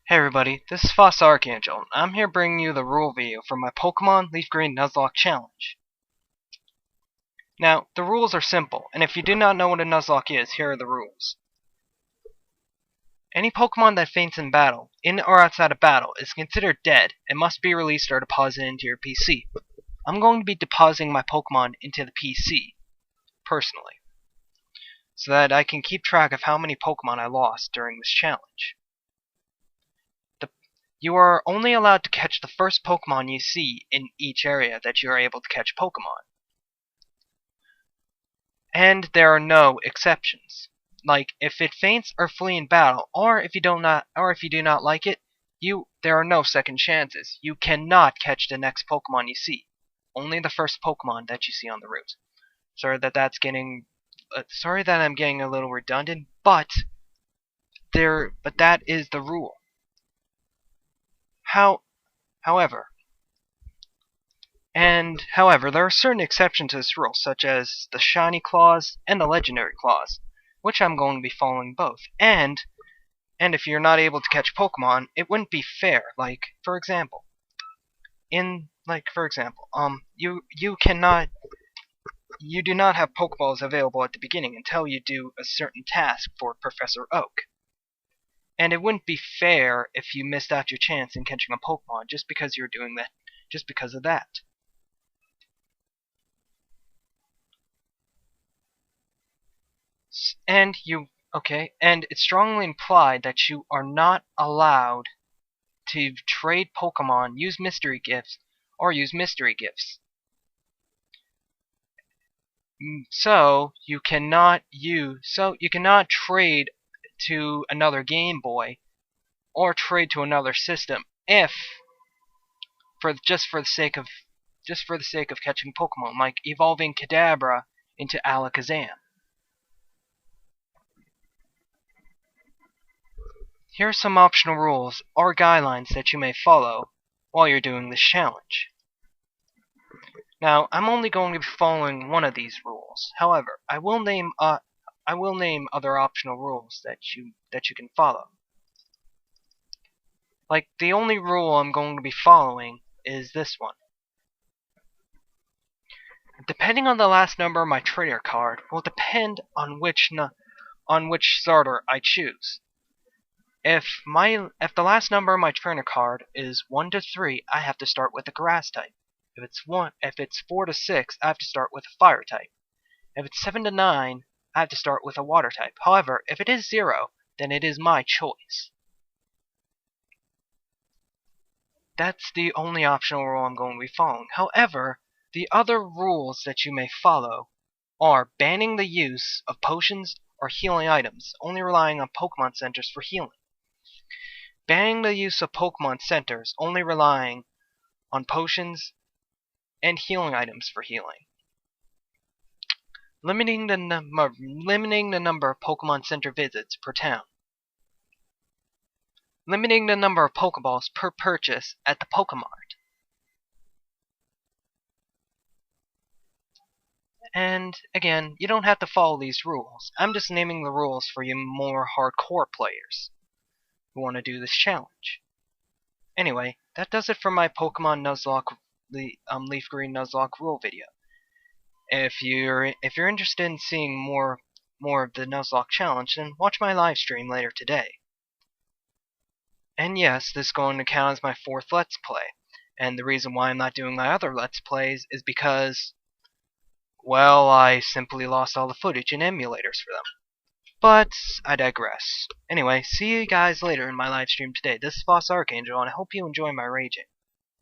Hey everybody, this is Foss Archangel, and I'm here bringing you the rule video for my Pokemon LeafGreen Nuzlocke challenge. Now, the rules are simple, and if you do not know what a Nuzlocke is, here are the rules. Any Pokemon that faints in battle, in or outside of battle, is considered dead and must be released or deposited into your PC. I'm going to be depositing my Pokemon into the PC, personally, so that I can keep track of how many Pokemon I lost during this challenge. You are only allowed to catch the first Pokemon you see in each area that you are able to catch Pokemon. And there are no exceptions. Like, if it faints or flees in battle, or if you do not like it, there are no second chances. You cannot catch the next Pokemon you see. Only the first Pokemon that you see on the route. Sorry that I'm getting a little redundant, but that is the rule. However, there are certain exceptions to this rule, such as the Shiny Clause and the Legendary Clause, which I'm going to be following both. And if you're not able to catch Pokemon, it wouldn't be fair. For example, you do not have Pokeballs available at the beginning until you do a certain task for Professor Oak. And it wouldn't be fair if you missed out your chance in catching a Pokemon just because you're doing that, just because of that. And it's strongly implied that you are not allowed to trade Pokemon, use mystery gifts, or use mystery gifts. So you cannot trade to another Game Boy or trade to another system just for the sake of catching Pokemon, like evolving Kadabra into Alakazam. Here are some optional rules or guidelines that you may follow while you're doing this challenge. Now, I'm only going to be following one of these rules. However, I will name other optional rules that you can follow. Like, the only rule I'm going to be following is this one. Depending on the last number of my trainer card will depend on which starter I choose. If the last number of my trainer card is 1 to 3, I have to start with a grass type. If it's 4 to 6, I have to start with a fire type. If it's 7 to 9, I have to start with a water type. However, if it is 0, then it is my choice. That's the only optional rule I'm going to be following. However, the other rules that you may follow are banning the use of potions or healing items, only relying on Pokemon Centers for healing. Banning the use of Pokemon Centers, only relying on potions and healing items for healing. Limiting the number of Pokemon Center visits per town. Limiting the number of Pokeballs per purchase at the Pokemart. And again, you don't have to follow these rules. I'm just naming the rules for you more hardcore players who want to do this challenge. Anyway, that does it for my Pokemon Nuzlocke, LeafGreen Nuzlocke rule video. If you're interested in seeing more of the Nuzlocke challenge, then watch my live stream later today. And yes, this is going to count as my 4th Let's Play. And the reason why I'm not doing my other Let's Plays is because, well, I simply lost all the footage and emulators for them. But I digress. Anyway, see you guys later in my live stream today. This is Foss Archangel, and I hope you enjoy my raging.